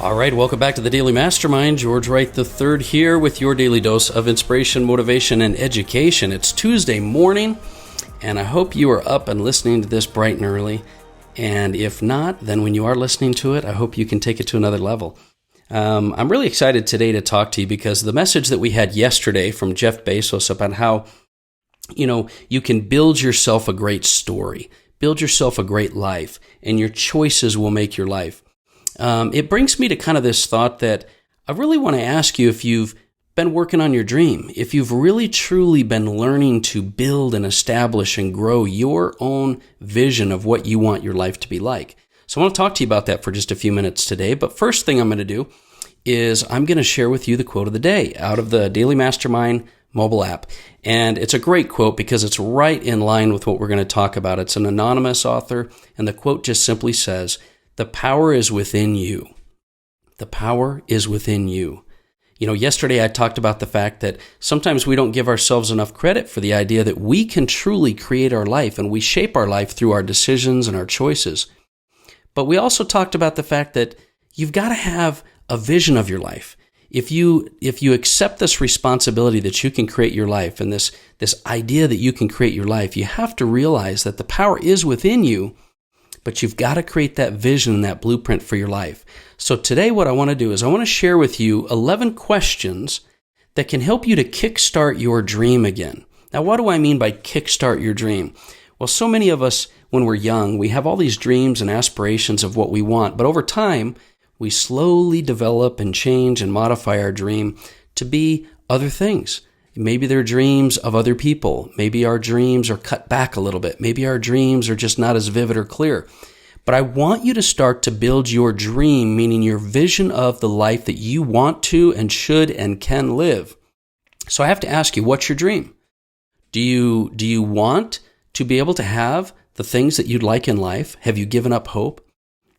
All right, welcome back to the Daily Mastermind. George Wright III here with your daily dose of inspiration, motivation, and education. It's Tuesday morning, and I hope you are up and listening to this bright and early. And if not, then when you are listening to it, I hope you can take it to another level. I'm really excited today to talk to you because the message that we had yesterday from Jeff Bezos about how, you can build yourself a great story, build yourself a great life, and your choices will make your life. It brings me to kind of this thought that I really want to ask you if you've been working on your dream, if you've really truly been learning to build and establish and grow your own vision of what you want your life to be like. So I want to talk to you about that for just a few minutes today. But first thing I'm going to do is I'm going to share with you the quote of the day out of the Daily Mastermind mobile app. And it's a great quote because it's right in line with what we're going to talk about. It's an anonymous author, and the quote just simply says, "The power is within you. The power is within you." Yesterday I talked about the fact that sometimes we don't give ourselves enough credit for the idea that we can truly create our life and we shape our life through our decisions and our choices. But we also talked about the fact that you've got to have a vision of your life. If you accept this responsibility that you can create your life and this idea that you can create your life, you have to realize that the power is within you. But you've got to create that vision, that blueprint for your life. So today what I want to do is I want to share with you 11 questions that can help you to kickstart your dream again. Now, what do I mean by kickstart your dream? Well, so many of us, when we're young, we have all these dreams and aspirations of what we want. But over time, we slowly develop and change and modify our dream to be other things. Maybe they're dreams of other people. Maybe our dreams are cut back a little bit. Maybe our dreams are just not as vivid or clear. But I want you to start to build your dream, meaning your vision of the life that you want to and should and can live. So I have to ask you, what's your dream? Do you want to be able to have the things that you'd like in life? Have you given up hope?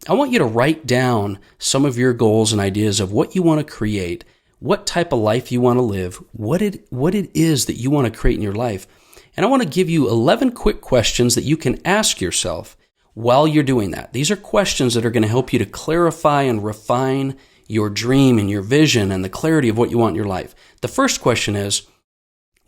I want you to write down some of your goals and ideas of what you want to create, what type of life you want to live, what it is that you want to create in your life. And I want to give you 11 quick questions that you can ask yourself while you're doing that. These are questions that are going to help you to clarify and refine your dream and your vision and the clarity of what you want in your life. The first question is,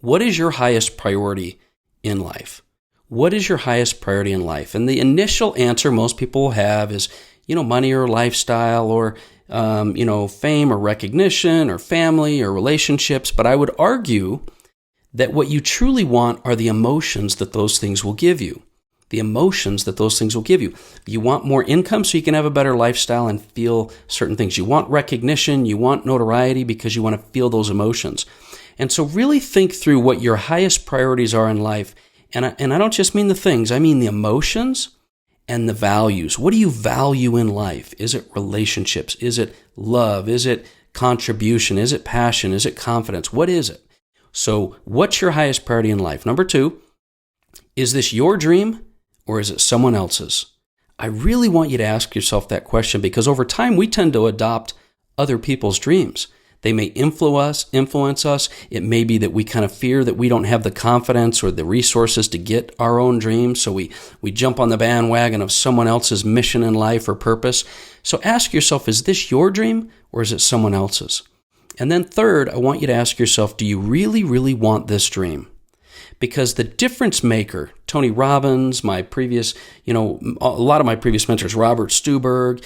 what is your highest priority in life? What is your highest priority in life? And the initial answer most people will have is, money or lifestyle or fame or recognition or family or relationships. But I would argue that what you truly want are the emotions that those things will give you. The emotions that those things will give you. You want more income so you can have a better lifestyle and feel certain things. You want recognition, you want notoriety because you want to feel those emotions. And so really think through what your highest priorities are in life. And I don't just mean the things, I mean the emotions and the values. What do you value in life? Is it relationships? Is it love? Is it contribution? Is it passion? Is it confidence? What is it? So what's your highest priority in life? Number 2, is this your dream or is it someone else's? I really want you to ask yourself that question because over time we tend to adopt other people's dreams. They may influence us. It may be that we kind of fear that we don't have the confidence or the resources to get our own dreams. So we jump on the bandwagon of someone else's mission in life or purpose. So ask yourself, is this your dream or is it someone else's? And then third, I want you to ask yourself, do you really, really want this dream? Because the difference maker, Tony Robbins, my previous, a lot of my previous mentors, Robert Stuberg,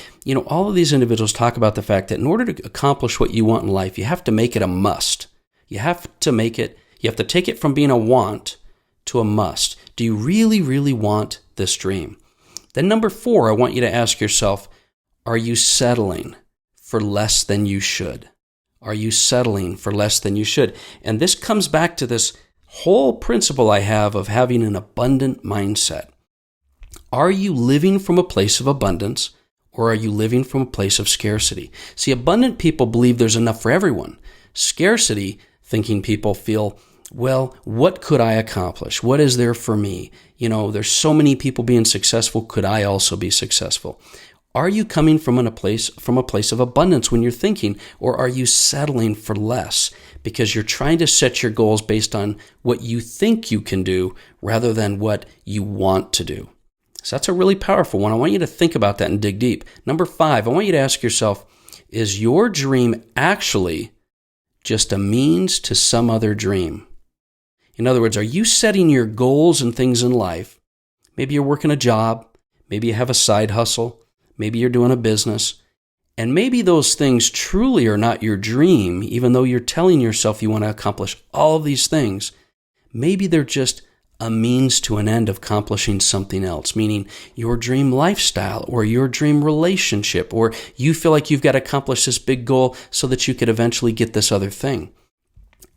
all of these individuals talk about the fact that in order to accomplish what you want in life, you have to make it a must. You have to take it from being a want to a must. Do you really, really want this dream? Then number 4, I want you to ask yourself, are you settling for less than you should? Are you settling for less than you should? And this comes back to this whole principle I have of having an abundant mindset. Are you living from a place of abundance or are you living from a place of scarcity? See, abundant people believe there's enough for everyone. Scarcity thinking people feel, well, what could I accomplish? What is there for me? There's so many people being successful. Could I also be successful? Are you coming from a place of abundance when you're thinking, or are you settling for less because you're trying to set your goals based on what you think you can do rather than what you want to do? So that's a really powerful one. I want you to think about that and dig deep. Number 5, I want you to ask yourself, is your dream actually just a means to some other dream? In other words, are you setting your goals and things in life? Maybe you're working a job, maybe you have a side hustle, maybe you're doing a business, and maybe those things truly are not your dream, even though you're telling yourself you want to accomplish all of these things. Maybe they're just a means to an end of accomplishing something else, meaning your dream lifestyle or your dream relationship, or you feel like you've got to accomplish this big goal so that you could eventually get this other thing.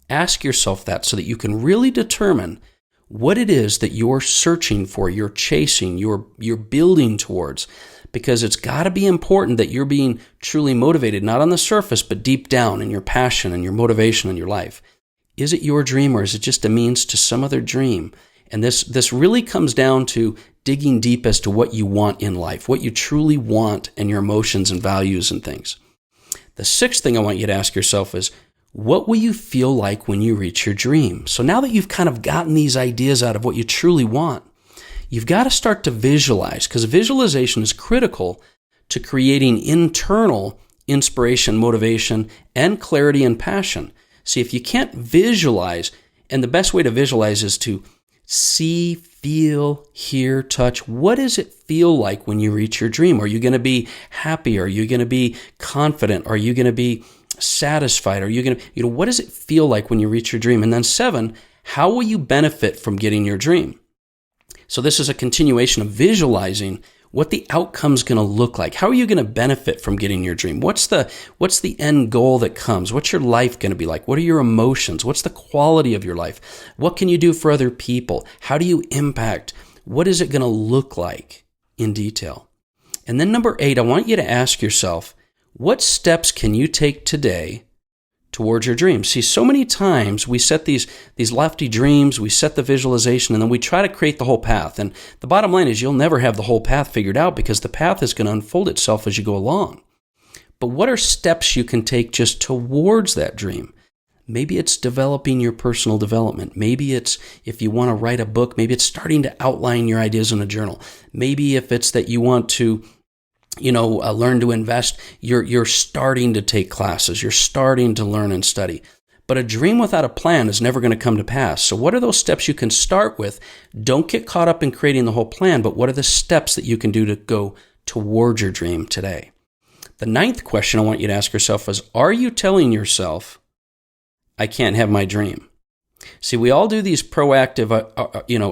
Ask yourself that so that you can really determine what it is that you're searching for, you're chasing, you're building towards, because it's got to be important that you're being truly motivated, not on the surface, but deep down in your passion and your motivation in your life. Is it your dream, or is it just a means to some other dream? And this really comes down to digging deep as to what you want in life, what you truly want, and your emotions and values and things. The sixth thing I want you to ask yourself is, what will you feel like when you reach your dream? So now that you've kind of gotten these ideas out of what you truly want, you've got to start to visualize, because visualization is critical to creating internal inspiration, motivation, and clarity and passion. See, if you can't visualize, and the best way to visualize is to see, feel, hear, touch. What does it feel like when you reach your dream? Are you going to be happy? Are you going to be confident? Are you going to be satisfied? Are you going to, what does it feel like when you reach your dream? And then 7, how will you benefit from getting your dream? So this is a continuation of visualizing what the outcome's going to look like. How are you going to benefit from getting your dream? What's the end goal that comes? What's your life going to be like? What are your emotions? What's the quality of your life? What can you do for other people? How do you impact? What is it going to look like in detail? And then number 8, I want you to ask yourself, what steps can you take today towards your dreams? See, so many times we set these lofty dreams, we set the visualization, and then we try to create the whole path. And the bottom line is you'll never have the whole path figured out, because the path is going to unfold itself as you go along. But what are steps you can take just towards that dream? Maybe it's developing your personal development. Maybe it's, if you want to write a book, maybe it's starting to outline your ideas in a journal. Maybe if it's that you want to learn to invest, you're starting to take classes, you're starting to learn and study. But a dream without a plan is never going to come to pass. So what are those steps you can start with? Don't get caught up in creating the whole plan, but what are the steps that you can do to go toward your dream today? The 9th question I want you to ask yourself is, are you telling yourself, I can't have my dream? See, we all do these proactive,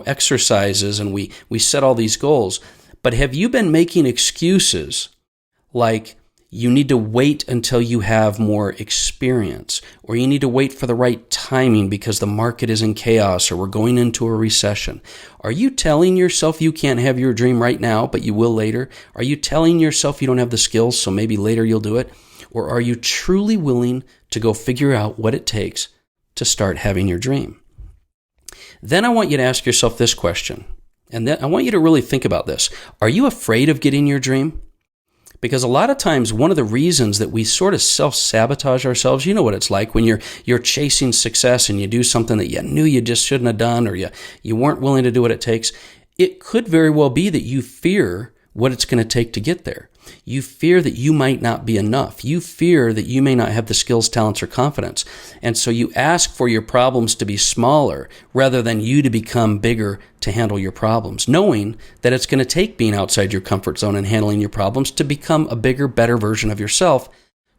exercises, and we set all these goals. But have you been making excuses like you need to wait until you have more experience, or you need to wait for the right timing because the market is in chaos, or we're going into a recession? Are you telling yourself you can't have your dream right now, but you will later? Are you telling yourself you don't have the skills, so maybe later you'll do it? Or are you truly willing to go figure out what it takes to start having your dream? Then I want you to ask yourself this question. And then I want you to really think about this. Are you afraid of getting your dream? Because a lot of times, one of the reasons that we sort of self-sabotage ourselves, you know what it's like when you're chasing success and you do something that you knew you just shouldn't have done, or you weren't willing to do what it takes. It could very well be that you fear what it's going to take to get there. You fear that you might not be enough. You fear that you may not have the skills, talents, or confidence. And so you ask for your problems to be smaller rather than you to become bigger to handle your problems, knowing that it's going to take being outside your comfort zone and handling your problems to become a bigger, better version of yourself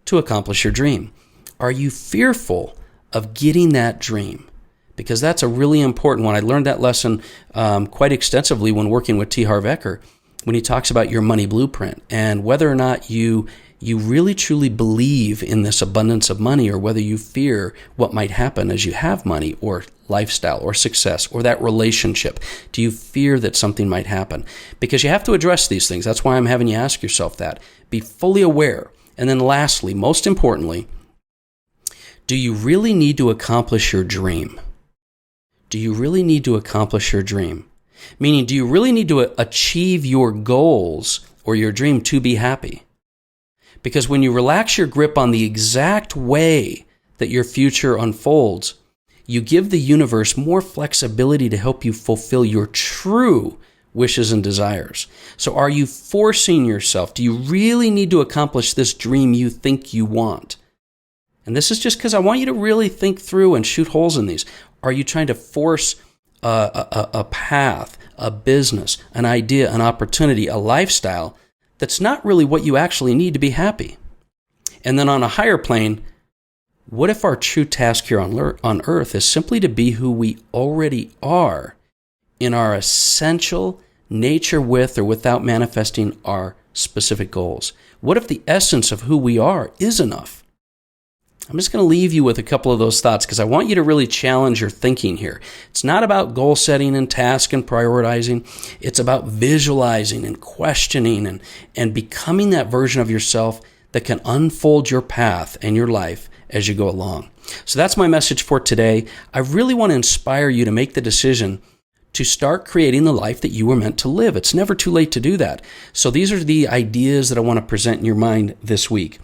to accomplish your dream. Are you fearful of getting that dream? Because that's a really important one. I learned that lesson quite extensively when working with T. Harv Eker, when he talks about your money blueprint and whether or not you really truly believe in this abundance of money, or whether you fear what might happen as you have money or lifestyle or success or that relationship. Do you fear that something might happen? Because you have to address these things. That's why I'm having you ask yourself that. Be fully aware. And then lastly, most importantly, do you really need to accomplish your dream? Do you really need to accomplish your dream? Meaning, do you really need to achieve your goals or your dream to be happy? Because when you relax your grip on the exact way that your future unfolds, you give the universe more flexibility to help you fulfill your true wishes and desires. So are you forcing yourself? Do you really need to accomplish this dream you think you want? And this is just because I want you to really think through and shoot holes in these. Are you trying to force a path, a business, an idea, an opportunity, a lifestyle that's not really what you actually need to be happy? And then on a higher plane, what if our true task here on earth is simply to be who we already are in our essential nature, with or without manifesting our specific goals? What if the essence of who we are is enough? I'm just going to leave you with a couple of those thoughts because I want you to really challenge your thinking here. It's not about goal setting and task and prioritizing. It's about visualizing and questioning and becoming that version of yourself that can unfold your path and your life as you go along. So that's my message for today. I really want to inspire you to make the decision to start creating the life that you were meant to live. It's never too late to do that. So these are the ideas that I want to present in your mind this week.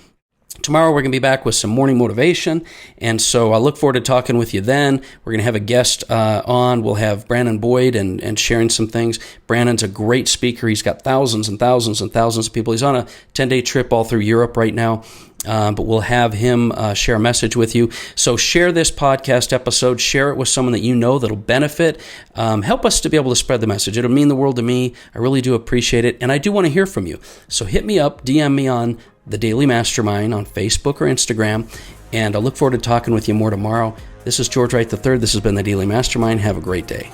Tomorrow we're going to be back with some morning motivation, and so I look forward to talking with you then. We're going to have a guest on. We'll have Brandon Boyd and sharing some things. Brandon's a great speaker. He's got thousands and thousands and thousands of people. He's on a 10-day trip all through Europe right now, but we'll have him share a message with you. So share this podcast episode. Share it with someone that you know that'll benefit. Help us to be able to spread the message. It'll mean the world to me. I really do appreciate it, and I do want to hear from you. So hit me up, DM me on The Daily Mastermind on Facebook or Instagram, and I look forward to talking with you more tomorrow. This is George Wright III. This has been The Daily Mastermind. Have a great day.